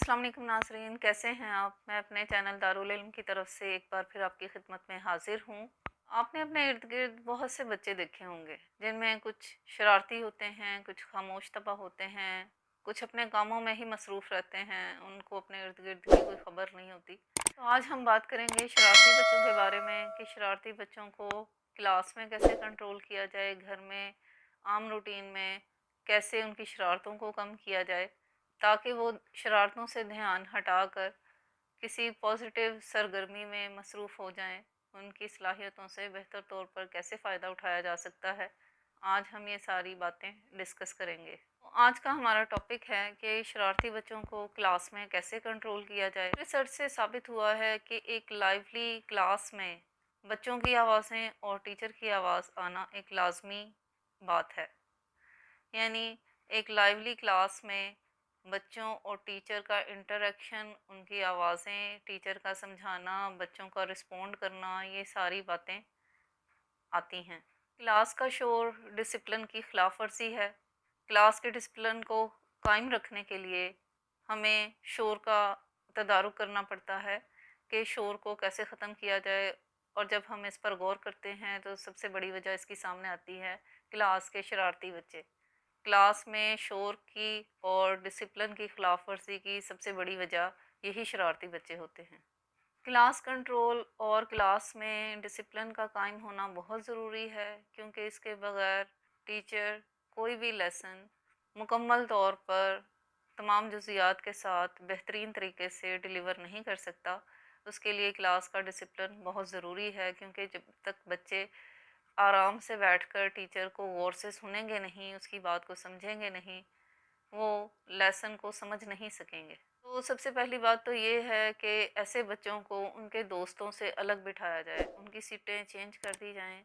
अस्सलाम वालेकुम नाज़रीन, कैसे हैं आप। मैं अपने चैनल दारुल इल्म की तरफ से एक बार फिर आपकी खिदमत में हाजिर हूँ। आपने अपने इर्द गिर्द बहुत से बच्चे देखे होंगे जिनमें कुछ शरारती होते हैं, कुछ खामोश तबा होते हैं, कुछ अपने कामों में ही मसरूफ़ रहते हैं, उनको अपने इर्द गिर्द की कोई ख़बर नहीं होती। तो आज हम बात करेंगे शरारती बच्चों के बारे में कि शरारती बच्चों को क्लास में कैसे कंट्रोल किया जाए, घर में आम रूटीन में कैसे उनकी शरारतों को कम किया जाए ताकि वो शरारतों से ध्यान हटाकर किसी पॉजिटिव सरगर्मी में मसरूफ़ हो जाएं। उनकी सलाहियतों से बेहतर तौर पर कैसे फ़ायदा उठाया जा सकता है, आज हम ये सारी बातें डिस्कस करेंगे। तो आज का हमारा टॉपिक है कि शरारती बच्चों को क्लास में कैसे कंट्रोल किया जाए। रिसर्च से साबित हुआ है कि एक लाइवली क्लास में बच्चों की आवाज़ें और टीचर की आवाज़ आना एक लाजमी बात है। यानी एक लाइवली क्लास में बच्चों और टीचर का इंटरेक्शन, उनकी आवाज़ें, टीचर का समझाना, बच्चों का रिस्पोंड करना, ये सारी बातें आती हैं। क्लास का शोर डिसिप्लिन की खिलाफ वर्जी है। क्लास के डिसिप्लिन को कायम रखने के लिए हमें शोर का तदारुक करना पड़ता है कि शोर को कैसे ख़त्म किया जाए। और जब हम इस पर गौर करते हैं तो सबसे बड़ी वजह इसकी सामने आती है क्लास के शरारती बच्चे। क्लास में शोर की और डिसिप्लिन की खिलाफ वर्जी की सबसे बड़ी वजह यही शरारती बच्चे होते हैं। क्लास कंट्रोल और क्लास में डिसिप्लिन का कायम होना बहुत ज़रूरी है, क्योंकि इसके बगैर टीचर कोई भी लेसन मुकम्मल तौर पर तमाम जुज़ियात के साथ बेहतरीन तरीके से डिलीवर नहीं कर सकता। उसके लिए क्लास का डिसिप्लिन बहुत ज़रूरी है, क्योंकि जब तक बच्चे आराम से बैठकर टीचर को गौर से सुनेंगे नहीं, उसकी बात को समझेंगे नहीं, वो लेसन को समझ नहीं सकेंगे। तो सबसे पहली बात तो ये है कि ऐसे बच्चों को उनके दोस्तों से अलग बिठाया जाए, उनकी सीटें चेंज कर दी जाएं।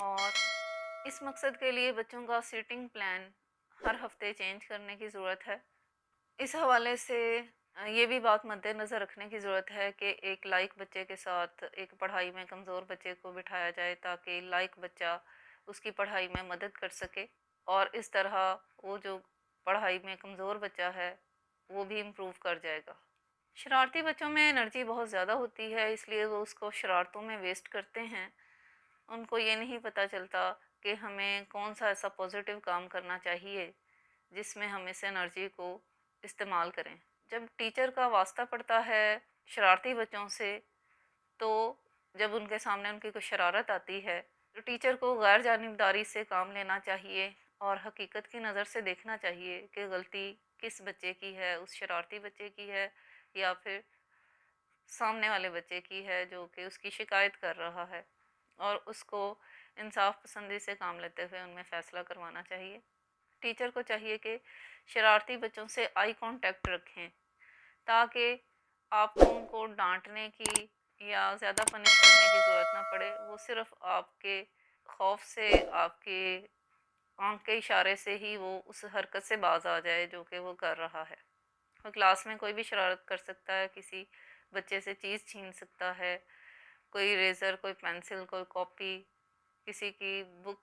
और इस मकसद के लिए बच्चों का सीटिंग प्लान हर हफ्ते चेंज करने की ज़रूरत है। इस हवाले से ये भी बात मद्देनज़र रखने की ज़रूरत है कि एक लाइक बच्चे के साथ एक पढ़ाई में कमज़ोर बच्चे को बिठाया जाए, ताकि लाइक बच्चा उसकी पढ़ाई में मदद कर सके और इस तरह वो जो पढ़ाई में कमज़ोर बच्चा है वो भी इम्प्रूव कर जाएगा। शरारती बच्चों में एनर्जी बहुत ज़्यादा होती है, इसलिए वो उसको शरारतों में वेस्ट करते हैं। उनको ये नहीं पता चलता कि हमें कौन सा ऐसा पॉजिटिव काम करना चाहिए जिसमें हम इस एनर्जी को इस्तेमाल करें। जब टीचर का वास्ता पड़ता है शरारती बच्चों से, तो जब उनके सामने उनकी कोई शरारत आती है तो टीचर को गैर जानिबदारी से काम लेना चाहिए और हकीकत की नज़र से देखना चाहिए कि गलती किस बच्चे की है, उस शरारती बच्चे की है या फिर सामने वाले बच्चे की है जो कि उसकी शिकायत कर रहा है, और उसको इंसाफ पसंदी से काम लेते हुए उनमें फ़ैसला करवाना चाहिए। टीचर को चाहिए कि शरारती बच्चों से आई कांटेक्ट रखें, ताकि आपको उनको डांटने की या ज़्यादा पनिश करने की ज़रूरत ना पड़े। वो सिर्फ आपके खौफ से, आपके आंख के इशारे से ही वो उस हरकत से बाज आ जाए जो कि वो कर रहा है। और क्लास में कोई भी शरारत कर सकता है, किसी बच्चे से चीज़ छीन सकता है, कोई इरेज़र, कोई पेंसिल, कोई कॉपी, किसी की बुक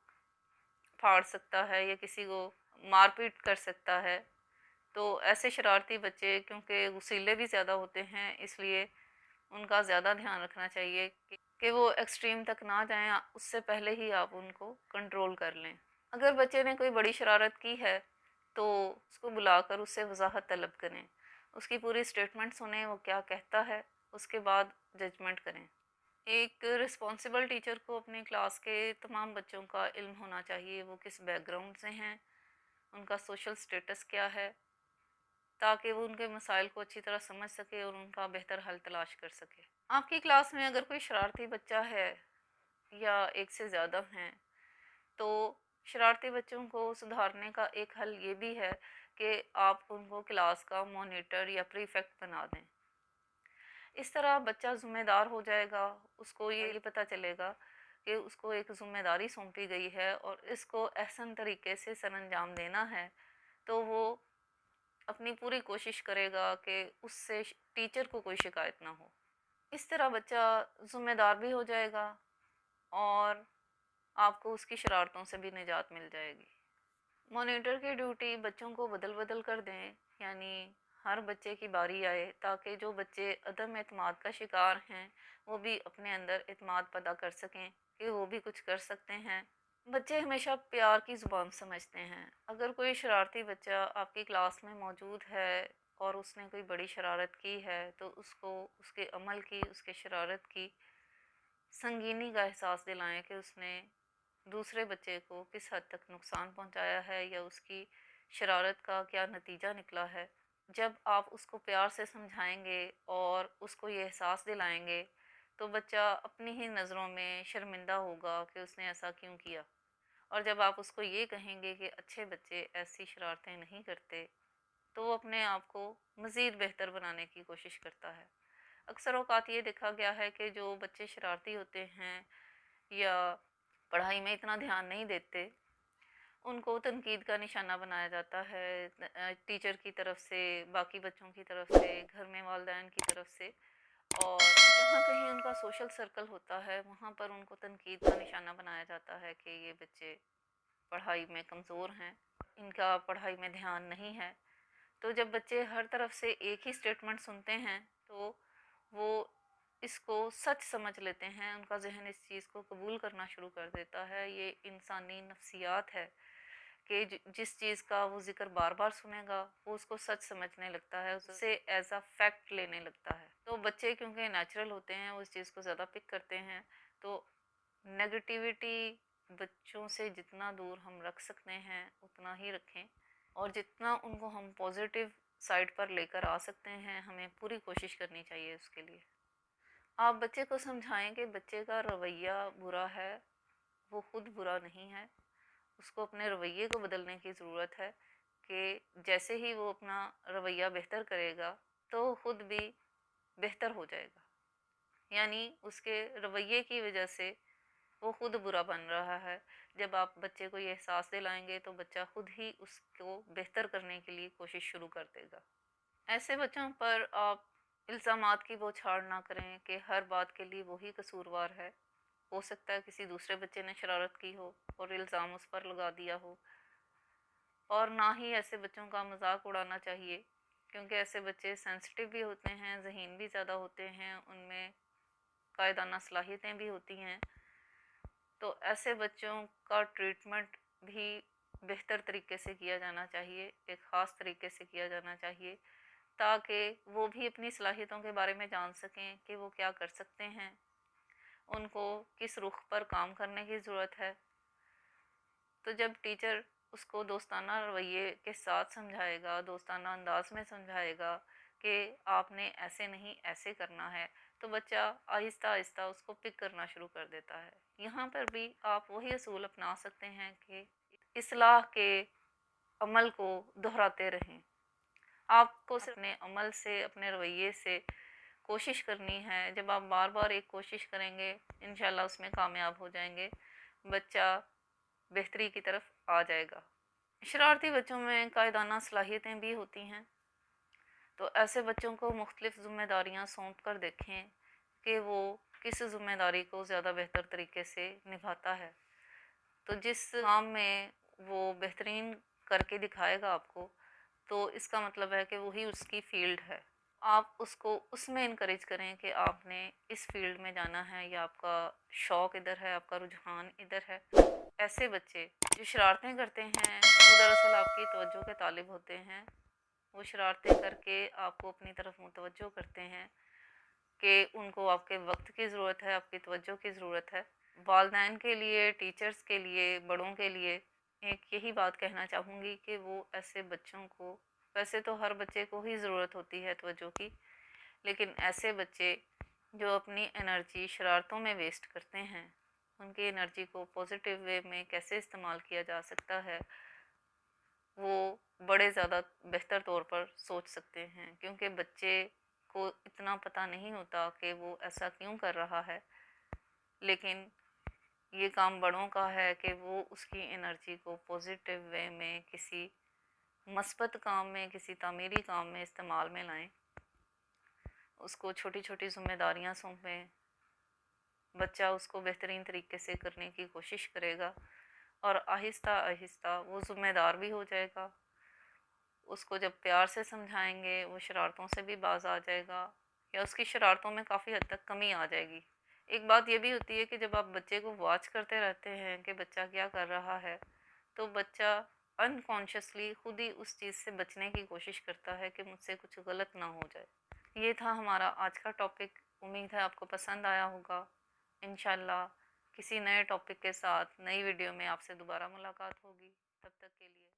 फाड़ सकता है या किसी को मारपीट कर सकता है। तो ऐसे शरारती बच्चे क्योंकि गुस्सीले भी ज़्यादा होते हैं, इसलिए उनका ज़्यादा ध्यान रखना चाहिए कि वो एक्सट्रीम तक ना जाएं। उससे पहले ही आप उनको कंट्रोल कर लें। अगर बच्चे ने कोई बड़ी शरारत की है तो उसको बुलाकर उससे वजाहत तलब करें, उसकी पूरी स्टेटमेंट सुने, वो क्या कहता है, उसके बाद जजमेंट करें। एक रिस्पॉन्सिबल टीचर को अपनी क्लास के तमाम बच्चों का इल्म होना चाहिए, वो किस बैकग्राउंड से हैं, उनका सोशल स्टेटस क्या है, ताकि वो उनके मसाइल को अच्छी तरह समझ सके और उनका बेहतर हल तलाश कर सके। आपकी क्लास में अगर कोई शरारती बच्चा है या एक से ज़्यादा हैं, तो शरारती बच्चों को सुधारने का एक हल ये भी है कि आप उनको क्लास का मॉनिटर या प्रीफेक्ट बना दें। इस तरह बच्चा ज़िम्मेदार हो जाएगा, उसको ये पता चलेगा कि उसको एक ज़िम्मेदारी सौंपी गई है और इसको एहसन तरीके से सरअंजाम देना है। तो वो अपनी पूरी कोशिश करेगा कि उससे टीचर को कोई शिकायत ना हो। इस तरह बच्चा ज़िम्मेदार भी हो जाएगा और आपको उसकी शरारतों से भी निजात मिल जाएगी। मॉनिटर की ड्यूटी बच्चों को बदल बदल कर दें, यानी हर बच्चे की बारी आए, ताकि जो बच्चे अदम एतमाद का शिकार हैं वो भी अपने अंदर एतमाद पैदा कर सकें कि वो भी कुछ कर सकते हैं। बच्चे हमेशा प्यार की ज़ुबान समझते हैं। अगर कोई शरारती बच्चा आपकी क्लास में मौजूद है और उसने कोई बड़ी शरारत की है, तो उसको उसके अमल की, उसके शरारत की संगीनी का एहसास दिलाएं कि उसने दूसरे बच्चे को किस हद तक नुकसान पहुंचाया है या उसकी शरारत का क्या नतीजा निकला है। जब आप उसको प्यार से समझाएंगे और उसको ये एहसास दिलाएंगे, तो बच्चा अपनी ही नज़रों में शर्मिंदा होगा कि उसने ऐसा क्यों किया। और जब आप उसको ये कहेंगे कि अच्छे बच्चे ऐसी शरारतें नहीं करते, तो वो अपने आप को मज़ीद बेहतर बनाने की कोशिश करता है। अक्सर औक़ात ये देखा गया है कि जो बच्चे शरारती होते हैं या पढ़ाई में इतना ध्यान नहीं देते, उनको तनकीद का निशाना बनाया जाता है, टीचर की तरफ से, बाकी बच्चों की तरफ से, घर में वालिदैन की तरफ से। और जहाँ कहीं उनका सोशल सर्कल होता है, वहाँ पर उनको तनकीद का निशाना बनाया जाता है कि ये बच्चे पढ़ाई में कमज़ोर हैं, इनका पढ़ाई में ध्यान नहीं है। तो जब बच्चे हर तरफ से एक ही स्टेटमेंट सुनते हैं, तो वो इसको सच समझ लेते हैं, उनका जहन इस चीज़ को कबूल करना शुरू कर देता है। ये इंसानी नफ्सियात है कि जिस चीज़ का वो जिक्र बार बार सुनेगा, वो उसको सच समझने लगता है, उसे एज अ फैक्ट लेने लगता है। तो बच्चे क्योंकि नेचुरल होते हैं, वो इस चीज़ को ज़्यादा पिक करते हैं। तो नेगेटिविटी बच्चों से जितना दूर हम रख सकते हैं उतना ही रखें, और जितना उनको हम पॉजिटिव साइड पर लेकर आ सकते हैं, हमें पूरी कोशिश करनी चाहिए उसके लिए। आप बच्चे को समझाएं कि बच्चे का रवैया बुरा है, वो खुद बुरा नहीं है। उसको अपने रवैये को बदलने की ज़रूरत है कि जैसे ही वो अपना रवैया बेहतर करेगा, तो खुद भी बेहतर हो जाएगा। यानी उसके रवैये की वजह से वो खुद बुरा बन रहा है। जब आप बच्चे को ये एहसास दिलाएंगे, तो बच्चा खुद ही उसको बेहतर करने के लिए कोशिश शुरू कर देगा। ऐसे बच्चों पर आप इल्ज़ामात की बौछार ना करें कि हर बात के लिए वही कसूरवार है। हो सकता है किसी दूसरे बच्चे ने शरारत की हो और इल्ज़ाम उस पर लगा दिया हो। और ना ही ऐसे बच्चों का मजाक उड़ाना चाहिए, क्योंकि ऐसे बच्चे सेंसिटिव भी होते हैं, ज़हीन भी ज़्यादा होते हैं, उनमें कायदाना सलाहियतें भी होती हैं। तो ऐसे बच्चों का ट्रीटमेंट भी बेहतर तरीके से किया जाना चाहिए, एक ख़ास तरीके से किया जाना चाहिए, ताकि वो भी अपनी सलाहियतों के बारे में जान सकें कि वो क्या कर सकते हैं, उनको किस रुख पर काम करने की ज़रूरत है। तो जब टीचर उसको दोस्ताना रवैये के साथ समझाएगा, दोस्ताना अंदाज में समझाएगा कि आपने ऐसे नहीं ऐसे करना है, तो बच्चा आहिस्ता आहिस्ता उसको पिक करना शुरू कर देता है। यहाँ पर भी आप वही असूल अपना सकते हैं कि इस्लाह के अमल को दोहराते रहें। आपको सिर्फ अपने अमल से, अपने रवैये से कोशिश करनी है। जब आप बार बार एक कोशिश करेंगे, इंशाल्लाह उसमें कामयाब हो जाएंगे, बच्चा बेहतरी की तरफ आ जाएगा। शरारती बच्चों में कायदाना सलाहियतें भी होती हैं, तो ऐसे बच्चों को मुख्तलिफ़ ज़िम्मेदारियाँ सौंप कर देखें कि वो किस ज़िम्मेदारी को ज़्यादा बेहतर तरीके से निभाता है। तो जिस काम में वो बेहतरीन करके दिखाएगा आपको, तो इसका मतलब है कि वही उसकी फ़ील्ड है। आप उसको उसमें इनकरेज करें कि आपने इस फील्ड में जाना है, या आपका शौक़ इधर है, आपका रुझान इधर है। ऐसे बच्चे जो शरारतें करते हैं, वो दरअसल आपकी तवज्जो के तालिब होते हैं। वो शरारतें करके आपको अपनी तरफ मुतवज्जो करते हैं कि उनको आपके वक्त की ज़रूरत है, आपकी तवज्जो की ज़रूरत है। वालिदैन के लिए, टीचर्स के लिए, बड़ों के लिए एक यही बात कहना चाहूँगी कि वो ऐसे बच्चों को, वैसे तो हर बच्चे को ही ज़रूरत होती है तवज्जो की, लेकिन ऐसे बच्चे जो अपनी एनर्जी शरारतों में वेस्ट करते हैं, उनकी एनर्जी को पॉजिटिव वे में कैसे इस्तेमाल किया जा सकता है, वो बड़े ज़्यादा बेहतर तौर पर सोच सकते हैं। क्योंकि बच्चे को इतना पता नहीं होता कि वो ऐसा क्यों कर रहा है, लेकिन ये काम बड़ों का है कि वो उसकी एनर्जी को पॉजिटिव वे में, किसी मस्बत काम में, किसी तामीरी काम में इस्तेमाल में लाएं। उसको छोटी छोटी ज़िम्मेदारियां सौंपें, बच्चा उसको बेहतरीन तरीके से करने की कोशिश करेगा और आहिस्ता आहिस्ता वो ज़िम्मेदार भी हो जाएगा। उसको जब प्यार से समझाएंगे वो शरारतों से भी बाज आ जाएगा, या उसकी शरारतों में काफ़ी हद तक कमी आ जाएगी। एक बात ये भी होती है कि जब आप बच्चे को वॉच करते रहते हैं कि बच्चा क्या कर रहा है, तो बच्चा अनकॉन्शियसली खुद ही उस चीज़ से बचने की कोशिश करता है कि मुझसे कुछ गलत ना हो जाए। ये था हमारा आज का टॉपिक। उम्मीद है आपको पसंद आया होगा। इंशाल्लाह किसी नए टॉपिक के साथ नई वीडियो में आपसे दोबारा मुलाकात होगी। तब तक के लिए